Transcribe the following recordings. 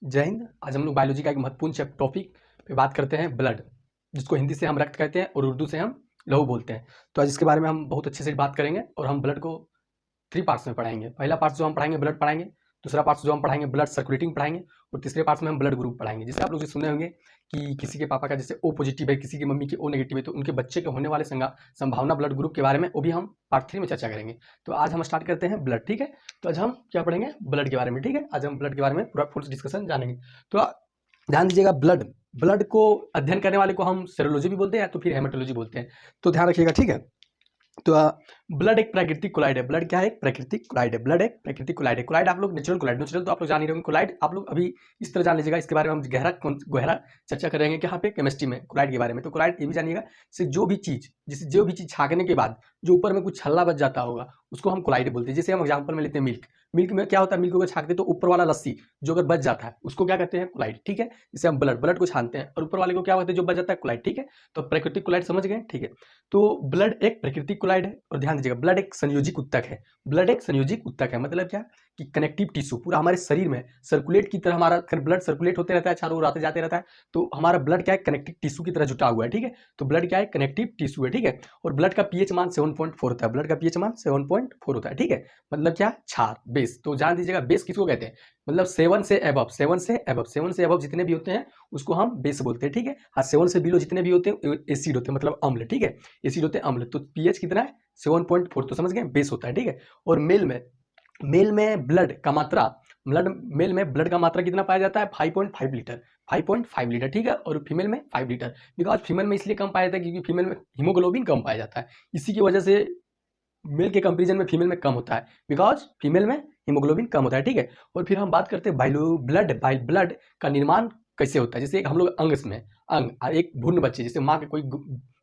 जय हिंद। आज हम लोग बायोलॉजी का एक महत्वपूर्ण टॉपिक पे बात करते हैं, ब्लड, जिसको हिंदी से हम रक्त कहते हैं और उर्दू से हम लहू बोलते हैं। तो आज इसके बारे में हम बहुत अच्छे से बात करेंगे और हम ब्लड को 3 पार्ट्स में पढ़ाएंगे। पहला पार्ट जो हम पढ़ाएंगे ब्लड पढ़ाएंगे, दूसरा पार्ट जो हम पढ़ाएंगे ब्लड सर्कुलेटिंग पढ़ाएंगे और तीसरे पार्ट में हम ब्लड ग्रुप पढ़ाएंगे। जैसे आप लोग सुने होंगे कि किसी के पापा का जैसे ओ पॉजिटिव है, किसी की मम्मी के ओ नेगेटिव है, तो उनके बच्चे के होने वाले संभावना ब्लड ग्रुप के बारे में वो भी हम पार्ट 3 में चर्चा करेंगे। तो आज हम स्टार्ट करते हैं ब्लड। ठीक है, तो आज हम क्या पढ़ेंगे? ब्लड के बारे में। ठीक है, आज हम ब्लड के बारे में पूरा फुल डिस्कशन जानेंगे। तो ध्यान दीजिएगा, ब्लड ब्लड को अध्ययन करने वाले को हम सेरोलॉजी भी बोलते हैं या तो फिर हेमाटोलॉजी बोलते हैं। तो ध्यान रखिएगा, ठीक है। तो ब्लड एक प्राकृतिक कोलाइड है। ब्लड क्या है? एक प्राकृतिक कोलाइड है। ब्लड एक प्राकृतिक कोलाइड है। कोलाइड आप लोग नेचुरल कोलाइड, नेचुरल तो आप लोग जान ही रहे होंगे। कोलाइड आप लोग अभी इस तरह जान लीजिएगा, इसके बारे में हम गहरा चर्चा करेंगे कि यहाँ पे केमिस्ट्री में कोलाइड के बारे में। तो कोलाइड ये भी जानिएगा, जैसे जो भी चीज छागने के बाद जो ऊपर में कुछ छल्ला बच जाता होगा उसको हम कोलाइड बोलते हैं। जैसे हम एग्जाम्पल में लेते हैं मिल्क। मिल्क में क्या होता है? मिल्क को छाकते तो ऊपर वाला लस्सी जो अगर बच जाता है उसको क्या कहते हैं? कोलाइड। ठीक है, जैसे हम ब्लड को छानते हैं और ऊपर वाले को क्या कहते हैं? जो बच जाता है, कोलाइड। ठीक है, तो प्राकृतिक कोलाइड समझ गए। ठीक है, तो ब्लड एक प्राकृतिक कोलाइड है और ध्यान दीजिएगा ब्लड एक संयोजिक उत्तक है। ब्लड एक संयोजिक उत्तक है मतलब क्या कि कनेक्टिव टिश्यू पूरा हमारे शरीर में सर्कुलेट की तरह हमारा ब्लड सर्कुलेट होते रहता है, चारों ओर आते जाते रहता है। तो हमारा ब्लड क्या है? कनेक्टिव टिश्यू की तरह जुटा हुआ है। ठीक है, तो ब्लड क्या है? कनेक्टिव टिश्यू है। ठीक है, और ब्लड का पीएच मान 7.4 होता है। ब्लड का पीएच मान 7.4 होता है। ठीक है, मतलब क्या? क्षार, बेस। तो जान दीजिएगा बेस किसको कहते हैं? मतलब 7 से एबव, 7 से एबव जितने भी होते हैं उसको हम बेस बोलते हैं। ठीक है, हाँ, 7 से बिलो जितने भी होते हैं एसिड होते हैं, मतलब अम्ल। ठीक है, एसिड होते हैं अम्ल। तो पीएच कितना है? 7.4। तो समझ गए, बेस होता है। ठीक है, और मेल में ब्लड का मात्रा, मेल में ब्लड का मात्रा कितना पाया जाता है? 5.5 लीटर, 5.5 लीटर। ठीक है, और फीमेल में 5 लीटर। बिकॉज फीमेल में इसलिए कम पाया जाता है क्योंकि फीमेल में हीमोग्लोबिन कम पाया जाता है। इसी की वजह से मेल के कंपेरिजन में फीमेल में कम होता है, बिकॉज फीमेल में हीमोग्लोबिन कम होता है। ठीक है, और फिर हम बात करते हैं ब्लड का निर्माण कैसे होता है। जैसे एक हम लोग अंग में एक भ्रूण बच्चे, जैसे माँ के कोई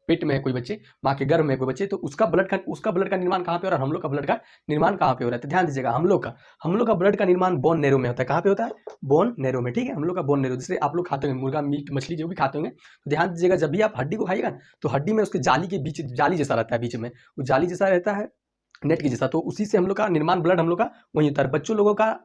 पेट में है कोई बच्चे, माँ के गर्भ में कोई बच्चे, तो उसका ब्लड का निर्माण कहाँ पे हो रहा है? हम लोग का ब्लड का निर्माण कहाँ पे हो रहा है? तो ध्यान दीजिएगा, हम लोग का ब्लड का निर्माण बोन नैरो में होता है। कहाँ पे होता है? बोन नैरो में। ठीक है, हम लोग का बोन नैरो। जैसे आप लोग खाते होंगे मुर्गा मीट मछली जो भी खाते होंगे, तो ध्यान दीजिएगा जब भी आप हड्डी को खाइएगा तो हड्डी में उसके जाली के बीच जाली जैसा रहता है, बीच में वो जाली जैसा रहता है, नेट की जैसा। तो उसी से हम लोग का निर्माण ब्लड हम लोग का वही होता है। बच्चों लोगों का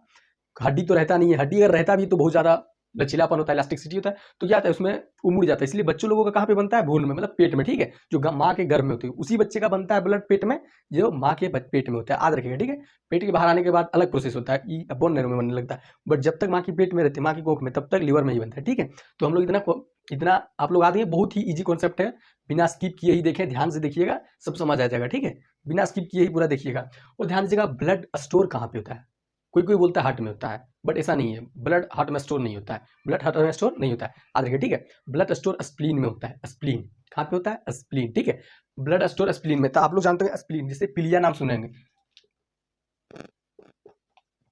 हड्डी तो रहता नहीं है, हड्डी अगर रहता भी तो बहुत ज़्यादा लचीलापन होता है, इलास्टिसिटी होता है, तो क्या होता है उसमें वो मुड़ जाता है। इसलिए बच्चों लोगों का कहाँ पे बनता है? भ्रूण में, मतलब पेट में। ठीक है, जो माँ के गर्भ में होती है उसी बच्चे का बनता है ब्लड पेट में, जो माँ के पेट में होता है। याद रखिएगा, ठीक है। पेट के बाहर आने के बाद अलग प्रोसेस होता है, बोन नैरो में बनने लगता है, बट जब तक माँ की पेट में रहती है, माँ की कोख में, तब तक लीवर में ही बनता है। ठीक है, तो हम लोग इतना आप लोग आते हैं, बहुत ही ईजी कॉन्सेप्ट है, बिना स्किप किए ही देखें, ध्यान से देखिएगा, सब समझ आ जाएगा। ठीक है, बिना स्किप किए ही पूरा देखिएगा। और ध्यान दीजिएगा ब्लड स्टोर कहाँ पे होता है? कोई कोई बोलता है हार्ट में होता है, बट ऐसा नहीं है। ब्लड हार्ट में स्टोर नहीं होता है, ब्लड हार्ट में स्टोर नहीं होता है, याद रखिए। ठीक है, ब्लड स्टोर स्प्लीन में होता है। स्प्लीन कहाँ पे होता है? स्प्लीन। ठीक है, ब्लड स्टोर स्प्लीन में। तो आप लोग जानते हैं स्प्लीन, जैसे पिलिया नाम सुनेंगे।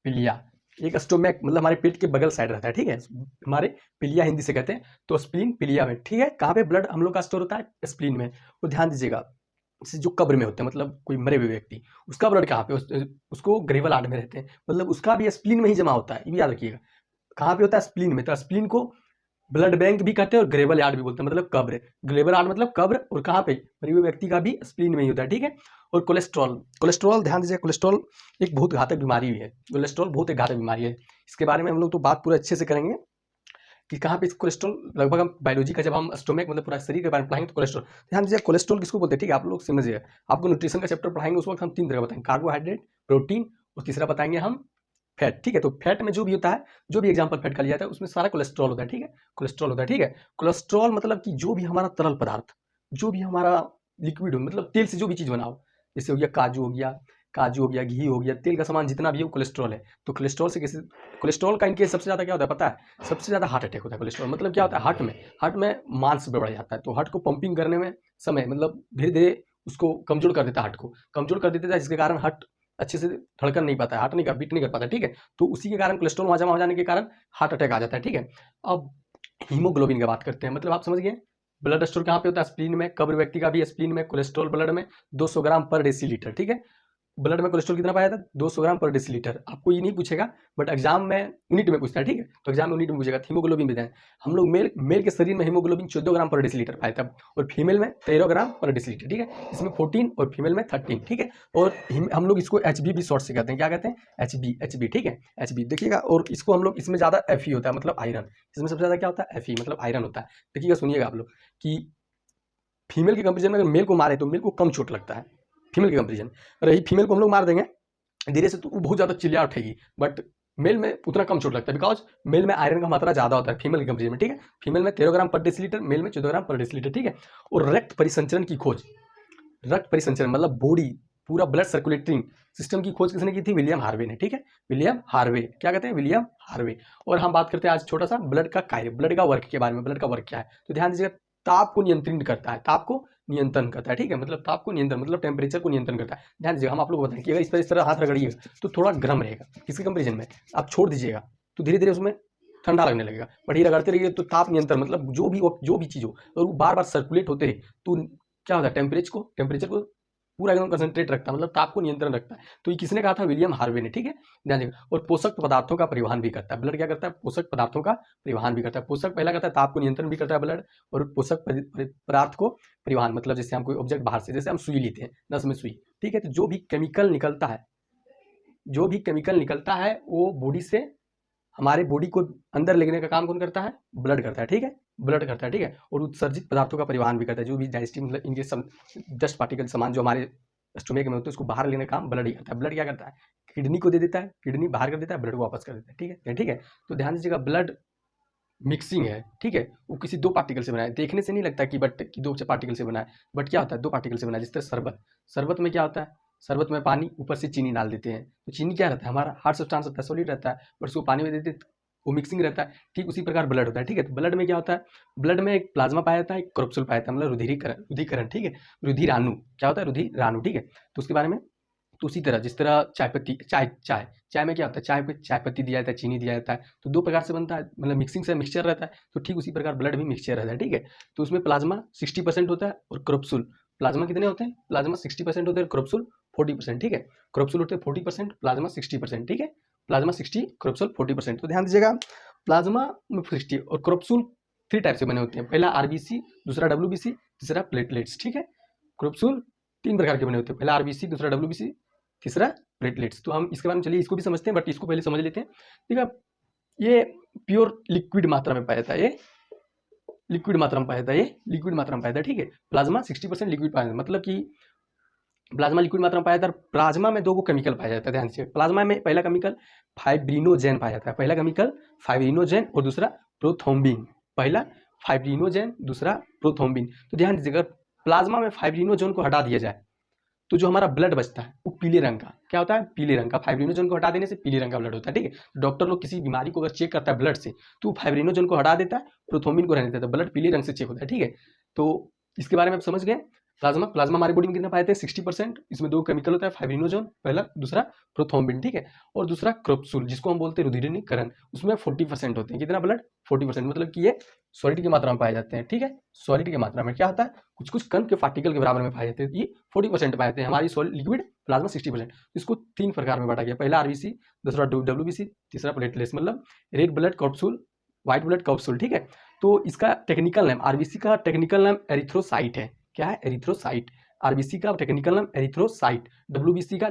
पिलिया एक स्टोमैक, मतलब हमारे पेट के बगल साइड रहता है। ठीक है, हमारे पिलिया हिंदी से कहते हैं, तो स्प्लीन पिलिया में। ठीक है, कहाँ पे ब्लड हम लोग का स्टोर होता है? स्प्लीन में। और ध्यान दीजिएगा, जैसे जो कब्र में होते हैं, मतलब कोई मरे हुए व्यक्ति, उसका ब्लड कहाँ पे? उसको ग्रेवल आर्ट में रहते हैं, मतलब उसका भी स्प्लीन में ही जमा होता है। ये भी याद रखिएगा, कहाँ पे होता है? स्प्लीन में। तो स्प्लीन को ब्लड बैंक भी कहते हैं और ग्रेवल यार्ड भी बोलते हैं, मतलब कब्र। ग्रेवल यार्ड मतलब कब्र, और कहाँ पे? मरे हुए व्यक्ति का भी स्प्लीन में ही होता है। ठीक है, और कोलेस्ट्रॉल, कोलेस्ट्रॉल ध्यान दीजिए, कोलेस्ट्रॉल एक बहुत घातक बीमारी भी है। कोलेस्ट्रॉल बहुत एक घातक बीमारी है, इसके बारे में हम लोग तो बात पूरा अच्छे से करेंगे कि कहाँ पे कोलेस्ट्रॉल, लगभग हम बायोलॉजी का जब हम स्टोमक मतलब पूरा शरीर के बारे में पढ़ाएंगे तो कोलेस्ट्रॉल। ध्यान दीजिए, कोलेस्ट्रॉल किसको बोलते हैं? ठीक है, आप लोग समझिए, आपको न्यूट्रिशन का चैप्टर पढ़ाएंगे उस वक्त हम 3 तरह बताएंगे, कार्बोहाइड्रेट, प्रोटीन, और तीसरा बताएंगे हम फैट। ठीक है, तो फैट में जो भी होता है, जो भी एग्जाम्पल फैट का लिया जाता है उसमें सारा कोलेस्ट्रॉल होता है। ठीक है, कोलेस्ट्रॉल होता है। ठीक है, कोलेस्ट्रॉल मतलब कि जो भी हमारा तरल पदार्थ, जो भी हमारा लिक्विड हो, मतलब तेल से जो भी चीज़ बनाओ, जैसे हो गया काजू हो गया, घी हो गया, तेल का सामान जितना भी हो कोलेस्ट्रॉल है। तो कोलेस्ट्रॉल से कैसे, कोलेस्ट्रॉल का इनके सबसे ज़्यादा क्या होता है पता है? सबसे ज़्यादा हार्ट अटैक होता है कोलेस्ट्रॉल। मतलब क्या होता है? हार्ट में मांस बढ़ जाता है, तो हार्ट को पंपिंग करने में समय, मतलब धीरे धीरे उसको कमजोर कर देता है, हार्ट को कमजोर कर देता है, जिसके कारण हार्ट अच्छे से धड़कन नहीं पाता है, हार्ट नहीं बीट नहीं कर पाता। ठीक है, तो उसी के कारण कोलेस्ट्रॉल वहाँ जमा हो जाने के कारण हार्ट अटैक आ जाता है। ठीक है, अब हीमोग्लोबिन की बात करते हैं, मतलब आप समझ गए ब्लड स्टोर कहाँ पे होता है? स्प्लीन में। कब्र व्यक्ति का भी स्प्लीन में। कोलेस्ट्रॉल ब्लड में 200 ग्राम पर डेसीलीटर। ठीक है, ब्लड में कोलेस्ट्रॉल कितना पाया जाता है 200 ग्राम पर डेसीलीटर। आपको ये नहीं पूछेगा, बट एग्जाम में यूनिट में पूछता है, ठीक है। तो एग्जाम में यूनिट में पूछेगा। हीमोग्लोबिन भी दें, हम लोग मेल के शरीर में हीमोग्लोबिन 14 ग्राम पर डेसीलीटर पाया था, और फीमेल में 13 ग्राम पर डेसीलीटर, ठीक है। इसमें 14 और फीमेल में 13, ठीक है। और हम लोग इसको एच भी शॉर्ट से कहते हैं, क्या कहते हैं, एच बी, ठीक है, एच बी देखिएगा। और इसको हम लोग, इसमें ज़्यादा एफ होता है, मतलब आयरन, इसमें सबसे ज़्यादा क्या होता है, एफ मतलब आयरन होता है। देखिएगा, सुनिएगा आप लोग कि फीमेल के कंपेरिजन में अगर मेल को मारे तो मेल को कम चोट लगता है, फीमेल के कंपेरिजन। रही फीमेल को हम लोग मार देंगे धीरे से तो वो बहुत ज़्यादा चिल्ला उठेगी, बट मेल में उतना कम चोट लगता है, बिकॉज मेल में आयरन का मात्रा ज़्यादा होता है फीमेल के कंपेरिजन में, ठीक है। फीमेल में 13 ग्राम पर डेसीलीटर, मेल में 14 ग्राम पर डेसीलीटर, ठीक है। और रक्त परिसंचरण की खोज, रक्त परिसंचरण मतलब बॉडी पूरा ब्लड सर्कुलेटिंग सिस्टम की खोज किसने की थी, विलियम हार्वे ने, ठीक है। विलियम हार्वे, क्या कहते हैं, विलियम हार्वे। और हम बात करते हैं आज छोटा सा ब्लड का कार्य, ब्लड का वर्क के बारे में। ब्लड का वर्क क्या है, तो ध्यान दीजिएगा, ताप को नियंत्रित करता है, ताप को नियंत्रण करता है, ठीक है। मतलब ताप को नियंत्रण मतलब टेम्परेचर को नियंत्रण करता है। ध्यान दीजिएगा, हम आप लोग को बताएं कि अगर इस तरह हाथ रगड़िएगा तो थोड़ा गर्म रहेगा, किसके कंपेरिजन में, आप छोड़ दीजिएगा तो धीरे धीरे उसमें ठंडा लगने लगेगा। बट ये रगड़ते रहिए तो ताप नियंत्रण मतलब जो भी चीज़ हो और वो बार बार सर्कुलेट होते रहे तो क्या होता है, टेम्परेचर को पूरा एकदम कंसंट्रेट रखता है, मतलब ताप को नियंत्रण रखता है। तो ये किसने कहा था, विलियम हार्वे ने, ठीक है। ध्यान दीजिएगा। और पोषक पदार्थों का परिवहन भी करता है ब्लड, क्या करता है, पोषक पदार्थों का परिवहन भी करता है। पोषक पहला करता है, ताप को नियंत्रण भी करता है ब्लड, और पोषक पदार्थ को परिवहन मतलब जैसे हम कोई ऑब्जेक्ट बाहर से, जैसे हम सुई लेते हैं, नस में सुई, ठीक है। तो जो भी केमिकल निकलता है वो बॉडी से हमारे बॉडी को अंदर लेने का काम कौन करता है, ब्लड करता है, ठीक है, ब्लड करता है, ठीक है। और उत्सर्जित पदार्थों का परिवहन भी करता है, जो भी डाइजेस्टिव मतलब इनके सब डस्ट पार्टिकल सामान जो हमारे स्टोमेक में होते हैं उसको बाहर लेने का काम ब्लड ही करता है। ब्लड क्या करता है, किडनी को दे देता है, किडनी बाहर कर देता है, ब्लड को वापस कर देता है, ठीक है, ठीक है। तो ध्यान दीजिएगा, ब्लड मिक्सिंग है, ठीक है। वो किसी दो पार्टिकल से बना है, देखने से नहीं लगता कि बट कि दो पार्टिकल से बना है, बट क्या होता है, दो पार्टिकल से बना है। जिस तरह शरबत में क्या होता है, शरबत में पानी ऊपर से चीनी डाल देते हैं, तो चीनी क्या रहता है, हमारा हार्ड सब्सटेंस होता है, सॉलिड रहता है, बट उसको पानी में देते हैं वो मिक्सिंग रहता है। ठीक उसी प्रकार ब्लड होता है, ठीक है। तो ब्लड में क्या होता है, ब्लड में एक प्लाज्मा पाया जाता है, एक क्रॉप्सूल पाया जाता है, मतलब रुधिरीकरण, ठीक है। रुधिराणु क्या होता है, रुधिराणु, ठीक है। तो उसके बारे में, तो उसी तरह जिस तरह चाय में क्या होता है, चाय पे चाय पत्ती दिया जाता है, चीनी दिया जाता है, तो दो प्रकार से बनता है, मतलब मिक्सिंग से मिक्सचर रहता है। तो ठीक उसी प्रकार ब्लड भी मिक्सचर रहता है, ठीक है। तो उसमें प्लाज्मा 60% होता है और क्रॉप्सूल, प्लाज्मा कितने होते हैं, प्लाज्मा 60% होते हैं, क्रॉप्सूल 40%, ठीक है। क्रॉप्सूल होते हैं 40%, प्लाज्मा 60%, ठीक है। प्लाज्मा 60, क्रॉप्सूल 40%। तो ध्यान दीजिएगा, प्लाज्मा में 60 और क्रॉप्सूल 3 टाइप से बने होते हैं, पहला आरबीसी, दूसरा डब्ल्यूबीसी, तीसरा प्लेटलेट्स, ठीक है। क्रॉप्सूल 3 प्रकार के बने होते हैं, पहला आरबीसी, दूसरा डब्ल्यूबीसी, तीसरा प्लेटलेट्स। तो हम इसके बारे में चलिए इसको भी समझते हैं, बट इसको पहले समझ लेते हैं। ठीक है, ये प्योर लिक्विड मात्रा में पाया जाता है, ये लिक्विड मात्रा में पाया जाता है, ये लिक्विड मात्रा में पाया जाता है, ठीक है। प्लाज्मा 60% लिक्विड पाया जाता है, मतलब कि प्लाज्मा लिक्विड मात्रा में पाया जाता है। प्लाज्मा में 2 केमिकल पाया जाता है, ध्यान से। प्लाज्मा में पहला केमिकल फाइब्रिनोजेन पाया जाता है, पहला केमिकल फाइब्रिनोजेन और दूसरा प्रोथ्रोम्बिन, पहला फाइब्रिनोजेन, दूसरा प्रोथ्रोम्बिन। तो ध्यान दीजिएगा, प्लाज्मा में फाइब्रिनोजेन को हटा दिया जाए तो जो हमारा ब्लड बचता है वो पीले रंग का, क्या होता है, पीले रंग का। फाइब्रिनोजेन को हटा देने से पीले रंग का ब्लड होता है, ठीक है। डॉक्टर लोग किसी बीमारी को अगर चेक करता है ब्लड से तो फाइब्रिनोजेन को हटा देता है, प्रोथ्रोम्बिन को रहने देता है, ब्लड पीले रंग से चेक होता है, ठीक है। तो इसके बारे में आप समझ गए। प्लाज्मा हमारी बॉडी में कितना पाए जाते हैं, 60%। इसमें 2 केमिकल होता है, फाइब्रिनोजेन पहला, दूसरा प्रोथ्रोम्बिन, ठीक है। और दूसरा क्रॉप्सूल जिसको हम बोलते हैं रुधिरीकरण, उसमें 40% होते हैं, कितना ब्लड, 40%, मतलब कि ये सॉलिड की मात्रा में पाए जाते हैं, ठीक है। सॉलिड की मात्रा में क्या होता है, कुछ कुछ कण के पार्टिकल के बराबर में पाए जाते हैं, ये 40% पाए जाते हैं। हमारी सॉलिड लिक्विड प्लाज्मा 60%। इसको 3 प्रकार में बांटा गया, पहला आरबीसी, दूसरा डब्ल्यूबीसी, तीसरा प्लेटलेट्स, मतलब रेड ब्लड कॉर्पसूल, व्हाइट ब्लड कॉर्पसूल, ठीक है। तो इसका टेक्निकल नेम, आरबीसी का टेक्निकल नेम एरिथ्रोसाइट है, क्या है, एरिथ्रोसाइट। आरबीसी का टेक्निकल नाम एरिथ्रोसाइट, डब्ल्यूबीसी का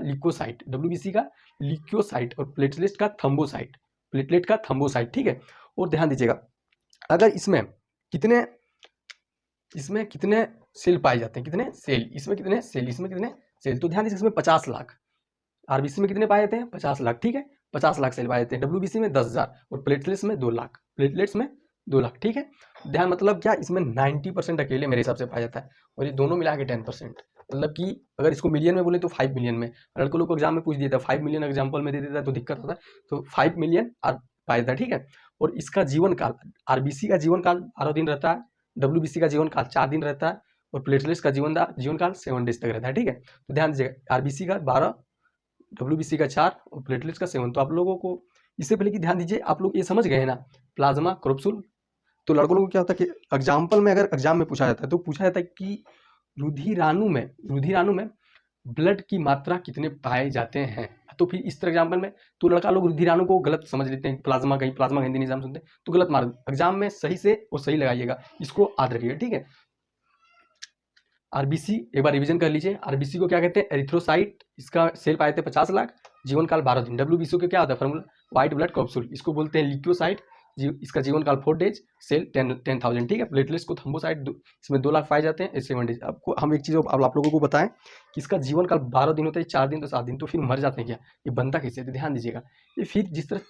लिकोसाइट और प्लेटलेट का थम्बोसाइट, ठीक है। और ध्यान दीजिएगा, अगर इसमें कितने सेल पाए जाते हैं, कितने सेल, इसमें कितने सेल, तो ध्यान दीजिए, इसमें 50 लाख, आरबीसी में कितने पाए जाते हैं, 50 लाख, ठीक है। 50 लाख सेल पाए जाते हैं, डब्ल्यूबीसी में 10,000 और प्लेटलेट्स में 2 लाख, ठीक है। ध्यान मतलब क्या, इसमें 90% अकेले मेरे हिसाब से पाया जाता है, और ये दोनों मिला के 10%, मतलब कि अगर इसको मिलियन में बोले तो 5 मिलियन में। लड़कों लोग को एग्जाम में पूछ दिया था 5 मिलियन एग्जाम्पल में दे देता है तो दिक्कत होता है, तो 5 मिलियन पाया जाता है, ठीक है। और इसका जीवन काल, आरबीसी का जीवन काल 12 दिन रहता है, डब्ल्यूबीसी का जीवन काल 4 दिन रहता है, और प्लेटलेट्स का जीवन काल 7 डेज तक रहता है, ठीक है। तो ध्यान दीजिएगा, आरबीसी का 12, डब्ल्यूबीसी का 4 और प्लेटलेट्स का 7। तो आप लोगों को इससे पहले कि ध्यान दीजिए, आप लोग ये समझ गए हैं ना, प्लाज्मा, क्रॉप्सूल। तो लड़कों लोगों को क्या होता है कि एग्जाम्पल में, अगर एग्जाम में पूछा जाता है तो पूछा जाता है कि रुधिराणु में ब्लड की मात्रा कितने पाए जाते हैं। तो फिर इस तरह एग्जाम्पल में तो लड़का लोग रुधिराणु को गलत समझ लेते हैं, प्लाज्मा, कहीं प्लाज्मा का हिंदी निजाम सुनते हैं तो गलत मार, एग्जाम में सही से और सही लगाइएगा, इसको याद रखिएगा, ठीक है। आरबीसी एक बार रिवीजन कर लीजिए। आरबीसी को क्या कहते हैं, एरिथ्रोसाइट, इसका सेल पाए थे 50 लाख, जीवन काल 12 दिन। डब्ल्यूबीसी को क्या होता है फॉर्मूला, व्हाइट ब्लड कैप्सूल, इसको बोलते हैं ल्यूकोसाइट, इसका जीवन काल 4 डेज, सेल 10,000, ठीक है। प्लेटलेट्स को थ्रोम्बोसाइट, इसमें 2 लाख पाए जाते हैं, 7 डेज। आपको हम एक चीज़ अब आप लोगों को बताएं कि इसका जीवन काल 12 दिन होता है, 4 दिन तो 7 दिन, तो फिर मर जाते हैं क्या, ये बनता कैसे है, तो ध्यान दीजिएगा। ये फिर जिस तरह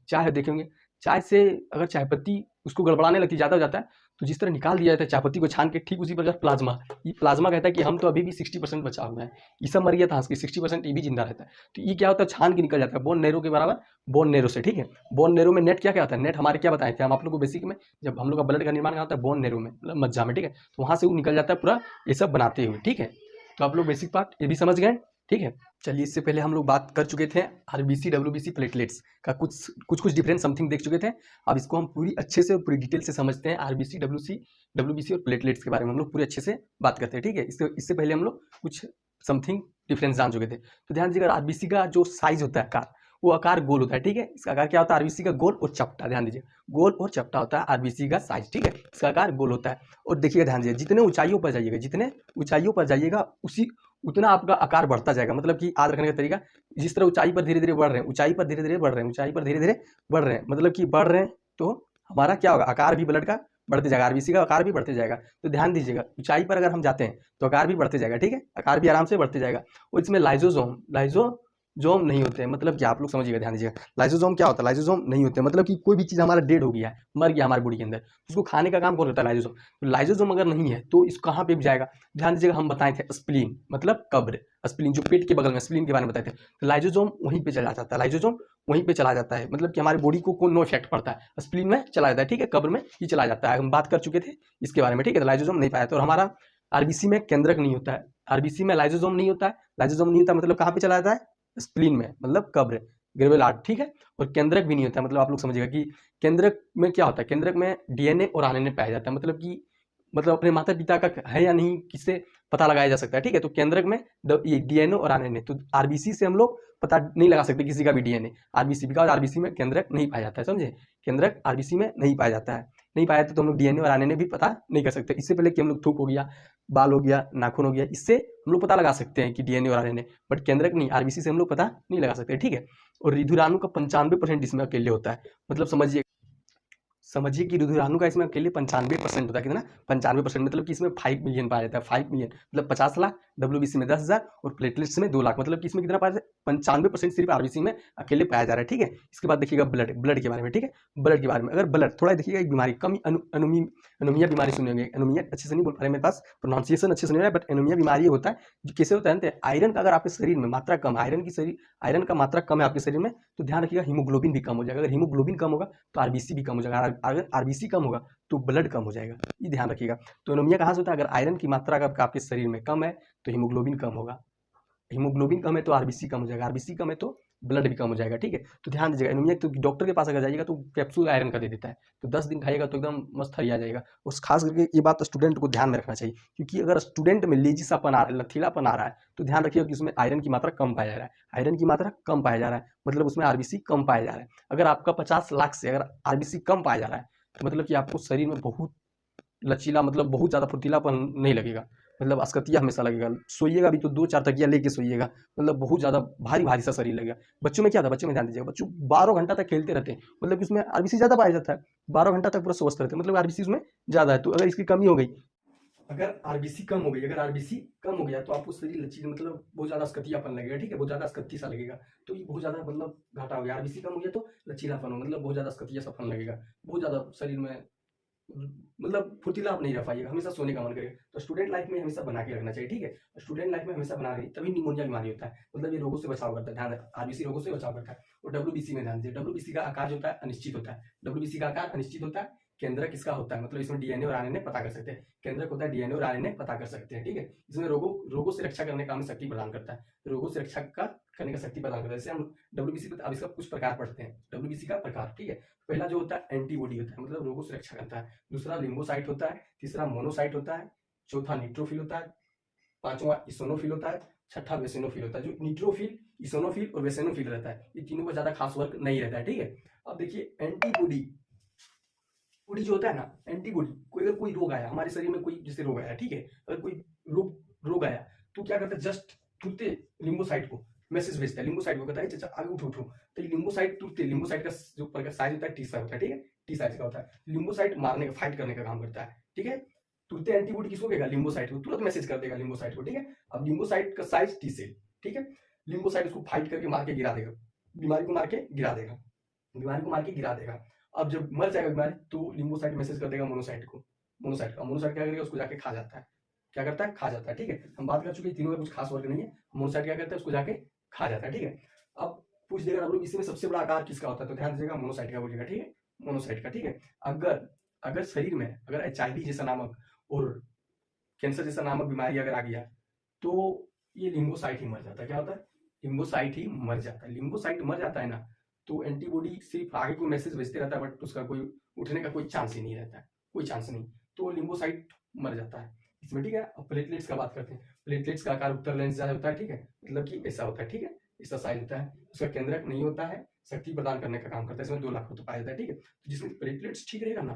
चाय देखेंगे, चाय से अगर चाय पत्ती उसको गड़बड़ाने लगती, ज़्यादा हो जाता है, तो जिस तरह निकाल दिया जाता है चाय पत्ती को छान के, ठीक उसी प्रकार प्लाज्मा, ये प्लाज्मा कहता है कि हम तो अभी भी 60% बचा हुआ है, ये सब मर गया था, 60% ये भी जिंदा रहता है। तो ये क्या होता है, छान के निकल जाता है, बोन नैरो के बराबर, बोन नैरो से, ठीक है। बोन नैरो में नेट क्या क्या होता है, नेट हमारे क्या बताए थे हम आप लोग को बेसिक में, जब हम लोग का ब्लड का निर्माण होता है बोन नैरो में, मतलब मज्जा में, ठीक है। तो वहाँ से वो निकल जाता है पूरा ये सब बनाते हुए, ठीक है। तो आप लोग बेसिक पार्ट ये भी समझ गए, ठीक है। चलिए, इससे पहले हम लोग बात कर चुके थे आरबीसी डब्ल्यूबीसी प्लेटलेट्स का, कुछ डिफरेंस समथिंग देख चुके थे। अब इसको हम पूरी अच्छे से पूरी डिटेल से समझते हैं, आरबीसी डब्ल्यूबीसी और प्लेटलेट्स के बारे में हम लोग पूरे अच्छे से बात करते हैं, ठीक है। इससे पहले हम लोग कुछ समथिंग डिफरेंस जान चुके थे। तो ध्यान दीजिएगा, आरबीसी का जो साइज होता है, आकार, वो आकार गोल होता है, ठीक है। इसका आकार क्या होता है, आरबीसी का गोल और चपटा, ध्यान दीजिए, गोल और चपटा होता है आरबीसी का साइज, ठीक है। इसका आकार गोल होता है। और देखिएगा, ध्यान दीजिए, जितने ऊंचाइयों पर जाइएगा उसी उतना आपका आकार बढ़ता जाएगा। मतलब कि याद रखने का तरीका, जिस तरह ऊंचाई पर धीरे धीरे बढ़ रहे हैं, ऊंचाई पर धीरे धीरे बढ़ रहे हैं, ऊंचाई पर धीरे धीरे बढ़ रहे हैं, मतलब कि बढ़ रहे हैं, तो हमारा क्या होगा, आकार भी ब्लड का बढ़ते जाएगा, आरबीसी का आकार भी बढ़ते जाएगा। तो ध्यान दीजिएगा, ऊंचाई पर अगर हम जाते हैं तो आकार भी बढ़ते जाएगा, ठीक है, आकार भी आराम से बढ़ते जाएगा। और इसमें लाइजोजोम नहीं होते हैं, मतलब कि आप लोग समझिएगा, ध्यान दीजिएगा, लाइजोजोम क्या होता है, लाइजोजोम नहीं होते, मतलब कि कोई भी चीज़ हमारा डेड हो गया है, मर गया हमारे बॉडी के अंदर, उसको खाने का काम कौन करता है, लाइजोजोम। तो लाइजोजोम अगर नहीं है तो इस कहाँ पे भी जाएगा, ध्यान दीजिएगा, हम बताए थे स्प्लीन, मतलब कब्र, स्प्लीन जो पेट के बगल में, स्प्लीन के बारे में बताए थे। तो लाइजोजोम वहीं पे चला जाता है, लाइजोजोम वहीं पे चला जाता है, मतलब कि हमारी बॉडी को कोई नो इफेक्ट पड़ता है, स्प्लीन में चला जाता है, ठीक है, कब्र में ही चला जाता है। हम बात कर चुके थे इसके बारे में, ठीक है। तो लाइजोजोम नहीं पाया था। और हमारा आरबीसी में केंद्रक नहीं होता है, आरबीसी में लाइजोजोम नहीं होता है, लाइजोजोम नहीं होता मतलब कहाँ पे चला जाता है, स्प्लीन में, मतलब कब्र, ग्रेवल आर्ट, ठीक है। और केंद्रक भी नहीं होता है, मतलब आप लोग समझिएगा कि केंद्रक में क्या होता है, केंद्रक में डीएनए और आरएनए पाया जाता है, मतलब कि अपने माता पिता का है या नहीं, किससे पता लगाया जा सकता है, ठीक है। तो केंद्रक में ये डीएनए और आरएनए, तो आरबीसी से हम लोग पता नहीं लगा सकते किसी का भी डीएनए, आरबीसी, बिकॉज आरबीसी में केंद्रक नहीं पाया जाता है, समझे, केंद्रक आरबीसी में नहीं पाया जाता है, नहीं पाया तो हम लोग डीएनए और आरएनए भी पता नहीं कर सकते। इससे पहले कि हम लोग थूक हो गया, बाल हो गया, नाखून हो गया, इससे हम लोग पता लगा सकते हैं कि डीएनए और आरएनए, बट केंद्रक नहीं, आरबीसी से हम लोग पता नहीं लगा सकते, ठीक है। और रुधिराणु का 95% इसमें अकेले होता है, मतलब समझिए कि रुधिराणु का इसमें अकेले 95% होता है, कितना, 95%, मतलब कि इसमें 5 मिलियन पाया जाता है, 5 मिलियन मतलब 50 लाख, डब्ल्यूबीसी में 10,000 और प्लेटलेट्स में 2 लाख, मतलब कि इसमें कितना पाया जाता है, 95% सिर्फ आरबीसी में अकेले पाया जा रहा है, ठीक है। इसके बाद देखिएगा ब्लड के बारे में, ठीक है। ब्लड के बारे में, अगर ब्लड थोड़ा देखिएगा, एक बीमारी कम एनीमिया बीमारी सुने होंगे, एनीमिया अच्छे से नहीं बोल पा रहे, मेरे पास प्रोनाउंसिएशन अच्छे से नहीं हो रहा है, बट एनीमिया बीमारी ये होता है जो कैसे होता है, आयरन का अगर आपके शरीर में मात्रा कम, आयरन का मात्रा कम है आपके शरीर में, तो ध्यान रखिएगा हीमोग्लोबिन भी कम हो जाएगा। अगर हीमोग्लोबिन कम होगा तो आरबीसी भी कम हो जाएगा, अगर आरबीसी कम होगा तो ब्लड कम हो जाएगा, ये ध्यान रखिएगा। तो एनीमिया कहाँ से होता है, अगर आयरन की मात्रा अगर आपके शरीर में कम है तो हीमोग्लोबिन कम होगा, हीमोग्लोबिन कम है तो आरबीसी कम हो जाएगा, आरबीसी कम है तो ब्लड भी कम हो जाएगा, ठीक है। तो ध्यान दीजिएगा, एनीमिया तो डॉक्टर के पास अगर जाइएगा तो कैप्सूल आयरन का दे देता है, तो 10 दिन खाइएगा तो एकदम मस्त हरी आ जाएगा। उस खास करके ये बात स्टूडेंट को ध्यान में रखना चाहिए, क्योंकि अगर स्टूडेंट में लेजीसापन आ रहा है, लथीलापन आ रहा है, तो ध्यान रखिएगा कि उसमें आयरन की मात्रा कम पाया जा रहा है, आयरन की मात्रा कम पाया जा रहा है, मतलब उसमें आरबीसी कम पाया जा रहा है। अगर आपका 50 लाख से अगर आरबीसी कम पाया जा रहा है, तो मतलब कि आपको शरीर में बहुत लचीला, मतलब बहुत ज़्यादा फुर्तीलापन नहीं लगेगा, मतलब अस्कतिया हमेशा लगेगा, सोइएगा भी तो 2-4 तकिया लेके सोइएगा, मतलब बहुत ज़्यादा भारी भारी सा शरीर लगेगा। बच्चों में क्या था, बच्चों में ध्यान दीजिएगा, बच्चों 12 घंटा तक खेलते रहते हैं, मतलब कि उसमें आरबीसी ज़्यादा पाया जाता है, 12 घंटा तक पूरा स्वस्थ रहते हैं, मतलब आरबीसी उसमें ज़्यादा है। तो अगर इसकी कमी हो गई, अगर आरबीसी कम हो गई, अगर आरबीसी कम हो गया तो आपको शरीर लचील, मतलब बहुत ज़्यादा अस्कतियापन लगेगा, ठीक है, बहुत ज़्यादा अस्कती सा लगेगा, तो ये बहुत ज़्यादा मतलब घाटा हो गया। आरबीसी कम हो गया तो लचीलापन हो, मतलब बहुत ज़्यादा अस्कतिया सापन लगेगा, बहुत ज़्यादा शरीर में, मतलब फुर्तीला आप नहीं रह पाइएगा, हमेशा सोने का मन करेगा। तो स्टूडेंट लाइफ में हमेशा बना के रखना चाहिए, ठीक है। स्टूडेंट लाइफ में हमेशा बना रही, तभी निमोनिया बीमारी होता है, मतलब ये रोगों से बचाव करता है, ध्यान, आरबीसी रोगों से बचाव करता है। और डब्ल्यूबीसी में ध्यान दीजिए, डब्ल्यूबीसी का आकार जो होता है अनिश्चित होता है, डब्ल्यूबीसी का आकार अनिश्चित होता है। केंद्रक किसका होता है, मतलब इसमें डीएनए और आरएनए पता कर सकते हैं, केंद्रक होता है डीएनए और आरएनए पता कर सकते हैं, ठीक है। इसमें रोगों से रक्षा करने का हमें शक्ति प्रदान करता है, रोगों से रक्षा का करने का शक्ति प्रदान करता है। जैसे हम डब्ल्यूबीसी अब इसका कुछ प्रकार पढ़ते हैं, डब्ल्यूबीसी का प्रकार, ठीक है। पहला जो होता है एंटीबॉडी होता है, मतलब रोगों से रक्षा करता है। दूसरा लिम्बोसाइट होता है, तीसरा मोनोसाइट होता है, चौथा न्यूट्रोफिल होता है, पांचवा इसोनोफिल होता है, छठा वेसिनोफिल होता है, जो न्यूट्रोफिल, इसोनोफिल और वेसिनोफिल रहता है। ये तीनों का ज्यादा खास वर्क नहीं रहता है, ठीक है। अब देखिए एंटीबॉडी, बॉडी जो होता है ना, एंटीबॉडी, अगर कोई रोग आया हमारे शरीर में, कोई जैसे रोग आया, ठीक है, अगर कोई रोग आया तो क्या करता है, जस्ट तुरंते लिम्फोसाइट को मैसेज भेजता है, लिम्फोसाइट को कहता है चाचा आगे उठो उठो, तो लिम्फोसाइट तुरंत, लिम्फोसाइट का जो ऊपर का साइज होता है टी साइज होता है, ठीक है, टी साइज का होता है, लिम्फोसाइट मारने का, फाइट करने का काम करता है, ठीक है। तुरंत एंटीबॉडी किसको कहेगा, लिम्फोसाइट को, तुरंत मैसेज कर देगा लिम्फोसाइट को, ठीक है। अब लिम्फोसाइट का साइज टी सेल, ठीक है, लिम्फोसाइट उसको फाइट करके मार के गिरा देगा, बीमारी को मार के गिरा देगा, बीमारी को मार के गिरा देगा। अब जब मर जाएगा बीमारी तो लिम्फोसाइट मैसेज कर देगा मोनोसाइट को, मोनोसाइट क्या करेगा, उसको जाके खा जाता है, क्या करता है, खा जाता है, ठीक है। हम बात कर चुके हैं, तीनों का कुछ खास वर्ग नहीं है, मोनोसाइट क्या करता है, उसको जाके खा जाता है, ठीक है। अब पूछ देगा आप लोग इसमें सबसे बड़ा आकार किसका होता है, तो ध्यान दीजिएगा मोनोसाइट का बोलिएगा, ठीक है, मोनोसाइट का, ठीक है। अगर शरीर में अगर HIV जैसा नामक और कैंसर जैसा नामक बीमारी अगर आ गया तो ये लिम्फोसाइट ही मर जाता है, क्या होता है, लिम्फोसाइट ही मर जाता है। लिम्फोसाइट मर जाता है ना, तो एंटीबॉडी सिर्फ आगे को मैसेज भेजते रहता है, बट उसका कोई उठने का कोई चांस ही नहीं रहता है, कोई चांस नहीं, तो लिम्फोसाइट मर जाता है इसमें, ठीक है। अब प्लेटलेट्स का बात करते हैं। प्लेटलेट्स का आकार उत्तर लेंस ज्यादा होता है, ठीक है, मतलब कि ऐसा होता है, ठीक है, ऐसा साइज होता है, उसका केंद्रक नहीं होता है, शक्ति प्रदान करने का काम करता है, इसमें 2 लाख पाया जाता है, ठीक है। तो जिसमें प्लेटलेट्स ठीक रहेगा ना,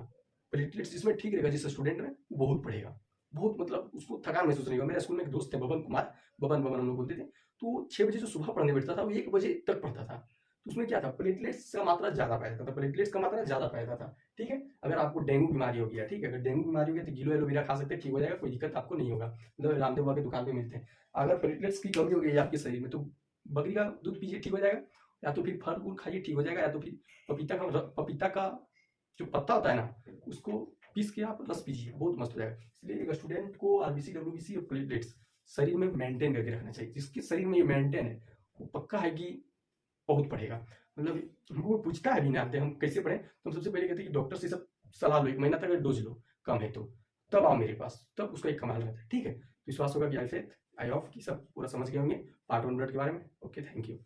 प्लेटलेट्स जिसमें ठीक रहेगा, जिस स्टूडेंट में बहुत पढ़ेगा, बहुत, मतलब उसको थकान महसूस नहीं होगा। मेरे स्कूल में एक दोस्त थे बबन कुमार, बबन हम लोग बोलते थे, तो 6 बजे जो सुबह पढ़ने बैठता था वो 1 बजे तक पढ़ता था, तो उसमें क्या था, प्लेटलेट्स का मात्रा ज्यादा पाया जाता था, प्लेटलेट्स का मात्रा ज्यादा पाया जाता था, ठीक है। अगर आपको डेंगू बीमारी हो गया, ठीक है, अगर डेंगू बीमारी हो गया तो गिलो एलोवेरा खा सकते हैं, ठीक हो जाएगा, कोई दिक्कत आपको नहीं होगा, मतलब रामदेव बाबा की दुकान पे मिलते हैं। अगर प्लेटलेट्स की कमी हो गई आपके शरीर में तो बकरी का दूध पीजिए, ठीक हो जाएगा, या तो फिर फल फूल खाइए, ठीक हो जाएगा, या तो फिर पपीता का जो पत्ता होता है ना, उसको पीस के आप रस पीजिए, बहुत मस्त हो जाएगा। इसलिए एक स्टूडेंट को आरबीसी, डब्ल्यूबीसी और प्लेटलेट्स शरीर में मेंटेन करके रखना चाहिए। जिसके शरीर में ये मेंटेन है वो पक्का है कि बहुत पढ़ेगा। मतलब हमको पूछता है भी ना हम कैसे पढ़े, तो हम सबसे पहले कहते हैं कि डॉक्टर से सब सलाह लो, 1 महीना तक डोज लो, कम है तो तब आओ मेरे पास, तब उसका एक कमाल रहता है, ठीक है। विश्वास होगा कि आई ऑफ की सब पूरा समझ गए होंगे पार्ट 1 ब्लड के बारे में। Okay, thank you.